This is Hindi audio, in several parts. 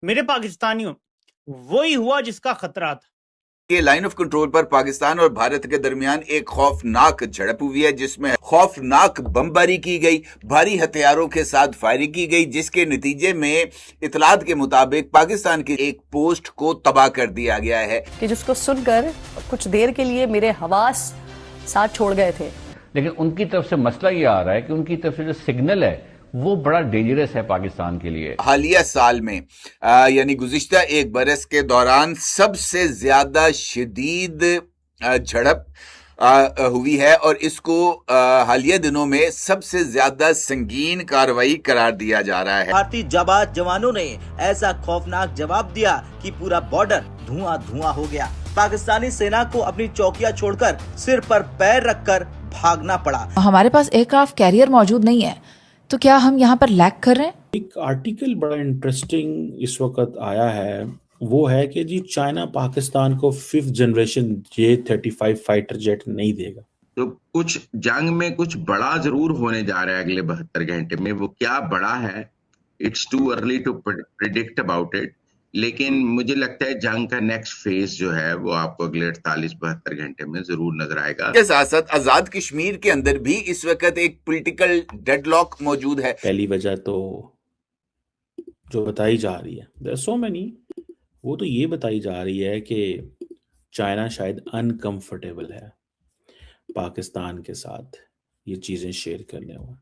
मेरे पाकिस्तानियों, वही हुआ जिसका खतरा था। के लाइन ऑफ कंट्रोल पर पाकिस्तान और भारत के दरमियान एक खौफनाक झड़प हुई है, जिसमें खौफनाक बमबारी की गई, भारी हथियारों के साथ फायरिंग की गई, जिसके नतीजे में इतलात के मुताबिक पाकिस्तान की एक पोस्ट को तबाह कर दिया गया है कि जिसको सुनकर कुछ देर के लिए मेरे हवास साथ छोड़ गए थे। लेकिन उनकी तरफ से मसला ये आ रहा है कि उनकी तरफ से जो सिग्नल है वो बड़ा डेंजरस है पाकिस्तान के लिए। हालिया साल में यानी गुज़िश्ता एक बरस के दौरान सबसे ज्यादा शदीद झड़प हुई है और इसको हालिया दिनों में सबसे ज्यादा संगीन कार्रवाई करार दिया जा रहा है। भारतीय जाबाज जवानों ने ऐसा खौफनाक जवाब दिया कि पूरा बॉर्डर धुआं धुआं हो गया। पाकिस्तानी सेना को अपनी चौकियां छोड़कर सिर पर पैर रखकर भागना पड़ा। हमारे पास एयरक्राफ्ट कैरियर मौजूद नहीं है, तो क्या हम यहाँ पर लैग कर रहे हैं? एक आर्टिकल बड़ा इंटरेस्टिंग इस वक्त आया है, वो है कि जी चाइना पाकिस्तान को 5th generation J-35 fighter jet नहीं देगा। तो कुछ जंग में कुछ बड़ा जरूर होने जा रहा है अगले 72 घंटे में। वो क्या बड़ा है, it's too early to predict about it, लेकिन मुझे लगता है जंग का नेक्स्ट फेज जो है वो आपको अगले 48-72 घंटे में जरूर नजर आएगा। के साथ साथ आजाद कश्मीर के अंदर भी इस वक्त एक पॉलिटिकल डेडलॉक मौजूद है। पहली वजह तो जो बताई जा रही है, देयर सो मेनी, वो तो ये बताई जा रही है कि चाइना शायद अनकंफर्टेबल है पाकिस्तान के साथ ये चीजें शेयर करने में।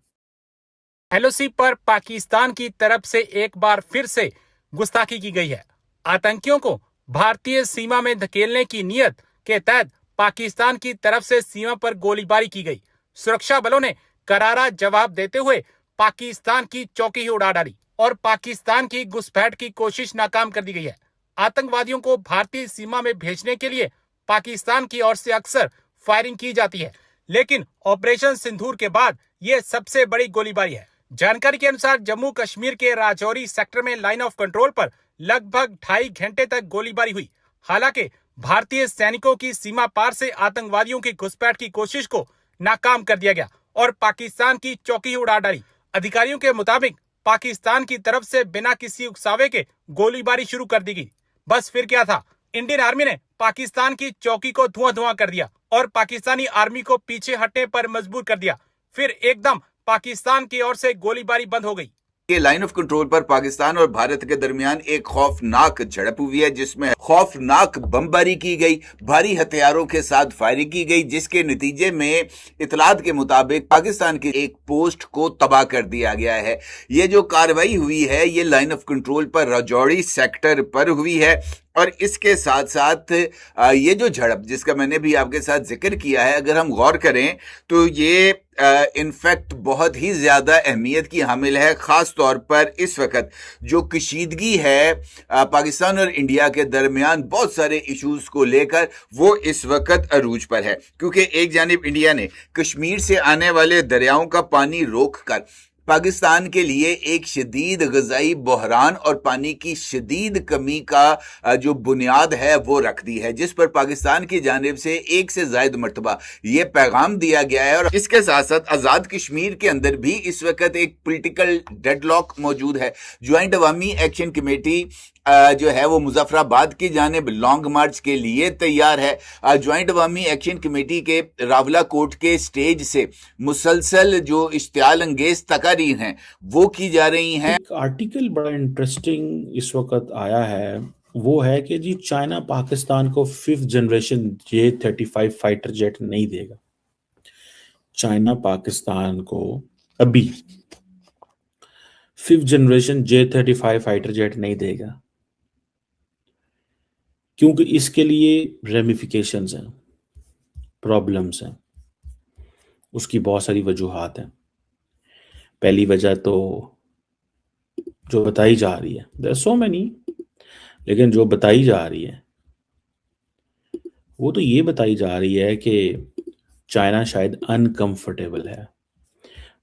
एलओसी पर पाकिस्तान की तरफ से एक बार फिर से गुस्ताखी की गई है। आतंकियों को भारतीय सीमा में धकेलने की नीयत के तहत पाकिस्तान की तरफ से सीमा पर गोलीबारी की गई। सुरक्षा बलों ने करारा जवाब देते हुए पाकिस्तान की चौकी ही उड़ा डाली और पाकिस्तान की घुसपैठ की कोशिश नाकाम कर दी गई है। आतंकवादियों को भारतीय सीमा में भेजने के लिए पाकिस्तान की ओर से अक्सर फायरिंग की जाती है, लेकिन ऑपरेशन सिंदूर के बाद यह सबसे बड़ी गोलीबारी है। जानकारी के अनुसार जम्मू कश्मीर के राजौरी सेक्टर में लाइन ऑफ कंट्रोल पर लगभग 2.5 घंटे तक गोलीबारी हुई। हालांकि भारतीय सैनिकों की सीमा पार से आतंकवादियों की घुसपैठ की कोशिश को नाकाम कर दिया गया और पाकिस्तान की चौकी उड़ा डाली। अधिकारियों के मुताबिक पाकिस्तान की तरफ से बिना किसी उकसावे के गोलीबारी शुरू कर दी गई। बस फिर क्या था, इंडियन आर्मी ने पाकिस्तान की चौकी को धुआं धुआं कर दिया और पाकिस्तानी आर्मी को पीछे हटने पर मजबूर कर दिया। फिर एकदम पाकिस्तान की ओर से गोलीबारी बंद हो गई। के लाइन ऑफ कंट्रोल पर पाकिस्तान और भारत के दरमियान एक खौफनाक झड़प हुई है, जिसमें खौफनाक बमबारी की गई, भारी हथियारों के साथ फायरिंग की गई, जिसके नतीजे में इतलात के मुताबिक पाकिस्तान की एक पोस्ट को तबाह कर दिया गया है। ये जो कार्रवाई हुई है ये लाइन ऑफ कंट्रोल पर राजौरी सेक्टर पर हुई है और इसके साथ साथ ये जो झड़प जिसका मैंने भी आपके साथ जिक्र किया है, अगर हम गौर करें तो ये इनफैक्ट बहुत ही ज्यादा अहमियत की हामिल है, खास तौर पर इस वक्त जो कशीदगी है पाकिस्तान और इंडिया के दरमियान बहुत सारे इश्यूज को लेकर, वो इस वक्त अरूज पर है। क्योंकि एक जानिब इंडिया ने कश्मीर से आने वाले दरियाओं का पानी रोक कर पाकिस्तान के लिए एक शदीद ग़ज़ाई बहरान और पानी की शदीद कमी का जो बुनियाद है वो रख दी है, जिस पर पाकिस्तान की जानिब से एक से ज़ायद मरतबा ये पैगाम दिया गया है। और इसके साथ साथ आज़ाद कश्मीर के अंदर भी इस वक्त एक पॉलिटिकल डेडलॉक मौजूद है। ज्वाइंट अवामी एक्शन कमेटी जो है वो मुजफ्फराबाद की जानिब लॉन्ग मार्च के लिए तैयार है। ज्वाइंट अवामी एक्शन कमेटी के रावला कोर्ट के स्टेज से मुसलसल जो इश्तियाल अंगेज तकारीर हैं वो की जा रही हैं। एक आर्टिकल बड़ा इंटरेस्टिंग इस वक्त आया है, वो है कि जी चाइना पाकिस्तान को 5th generation J-35 fighter jet नहीं देगा। चाइना पाकिस्तान को अभी 5th generation J-35 fighter jet नहीं देगा, क्योंकि इसके लिए रेमिफिकेशंस हैं, प्रॉब्लम्स हैं, उसकी बहुत सारी वजूहात हैं। पहली वजह तो जो बताई जा रही है, देयर सो मेनी, लेकिन जो बताई जा रही है वो तो ये बताई जा रही है कि चाइना शायद अनकंफर्टेबल है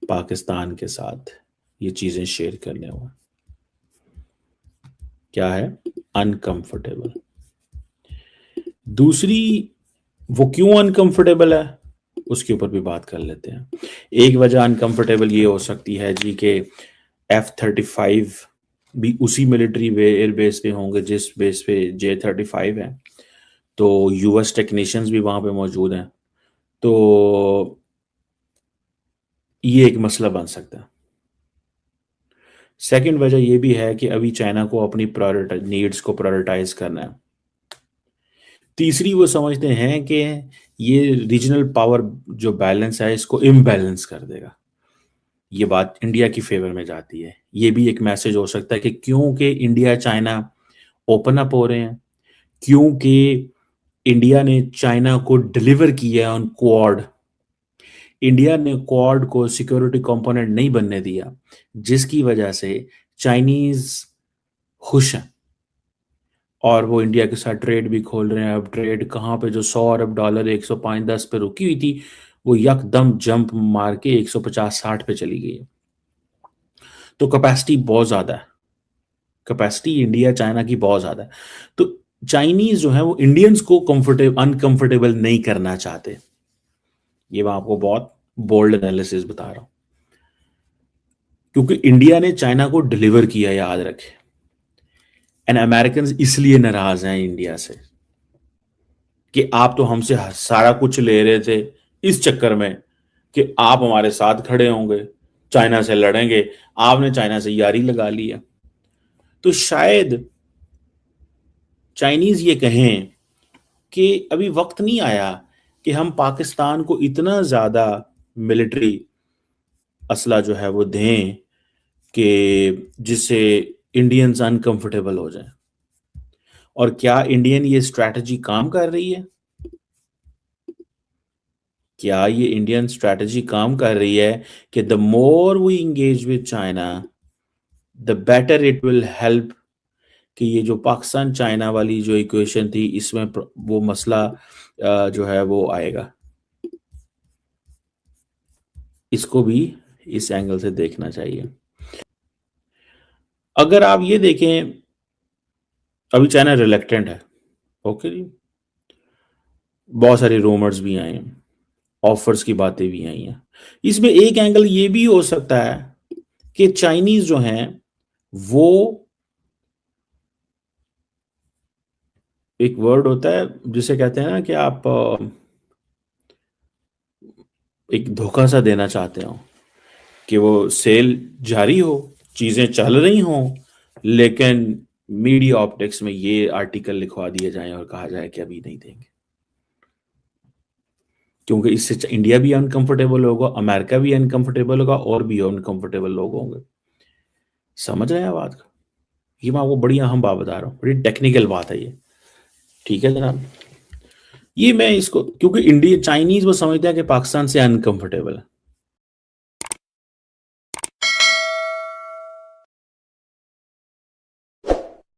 पाकिस्तान के साथ ये चीजें शेयर करने में। क्या है अनकंफर्टेबल? दूसरी, वो क्यों अनकंफर्टेबल है उसके ऊपर भी बात कर लेते हैं। एक वजह अनकंफर्टेबल ये हो सकती है जी कि F-35 भी उसी मिलिट्री एयर बेस पे होंगे जिस बेस पे J-35 है, तो यूएस टेक्नीशियंस भी वहां पे मौजूद हैं। तो ये एक मसला बन सकता है। सेकंड वजह यह भी है कि अभी चाइना को अपनी नीड्स को प्रायोरिटाइज करना है। तीसरी, वो समझते हैं कि ये रीजनल पावर जो बैलेंस है इसको इम्बैलेंस कर देगा। ये बात इंडिया की फेवर में जाती है। ये भी एक मैसेज हो सकता है कि क्योंकि इंडिया चाइना ओपन अप हो रहे हैं, क्योंकि इंडिया ने चाइना को डिलीवर किया ऑन क्वाड, इंडिया ने क्वाड को सिक्योरिटी कंपोनेंट नहीं बनने दिया, जिसकी वजह से चाइनीज खुश हैं और वो इंडिया के साथ ट्रेड भी खोल रहे हैं। अब ट्रेड कहाँ पे, जो $100 अरब 105-10 पे रुकी हुई थी, वो यकदम जंप मार के 150-60 पे चली गई है। तो कैपेसिटी बहुत ज्यादा है, कैपेसिटी इंडिया चाइना की बहुत ज्यादा है। तो चाइनीज जो है वो इंडियंस को अनकंफर्टेबल नहीं करना चाहते। ये मैं आपको बहुत बोल्ड एनालिसिस बता रहा हूं, क्योंकि इंडिया ने चाइना को डिलीवर किया, याद रखें। एंड अमेरिकन इसलिए नाराज हैं इंडिया से कि आप तो हमसे सारा कुछ ले रहे थे इस चक्कर में कि आप हमारे साथ खड़े होंगे, चाइना से लड़ेंगे, आपने चाइना से यारी लगा ली है। तो शायद चाइनीज ये कहें कि अभी वक्त नहीं आया कि हम पाकिस्तान को इतना ज्यादा मिलिट्री असला जो है वो दें कि जिससे इंडियंस अनकंफर्टेबल हो जाएं। और क्या इंडियन ये स्ट्रैटेजी काम कर रही है? क्या ये इंडियन स्ट्रैटेजी काम कर रही है कि the more we engage with China the better it will help, कि ये जो पाकिस्तान चाइना वाली जो इक्वेशन थी इसमें वो मसला जो है वो आएगा। इसको भी इस एंगल से देखना चाहिए। अगर आप ये देखें, अभी चाइना रिलेक्टेंट है, ओके जी, बहुत सारे रूमर्स भी आए हैं, ऑफर्स की बातें भी आई हैं। इसमें एक एंगल ये भी हो सकता है कि चाइनीज जो हैं वो, एक वर्ड होता है जिसे कहते हैं ना कि आप एक धोखा सा देना चाहते हो कि वो सेल जारी हो, चीजें चल रही हों, लेकिन मीडिया ऑप्टिक्स में ये आर्टिकल लिखवा दिए जाएं और कहा जाए कि अभी नहीं देंगे, क्योंकि इससे इंडिया भी अनकंफर्टेबल होगा, अमेरिका भी अनकंफर्टेबल होगा और भी अनकंफर्टेबल लोग होंगे। समझ रहे हैं बात का? ये मैं आपको बड़ी अहम बात बता रहा हूँ, बड़ी टेक्निकल बात है ये, ठीक है जनाब। ये मैं इसको, क्योंकि इंडिया चाइनीज वो समझते हैं कि पाकिस्तान से अनकंफर्टेबल है,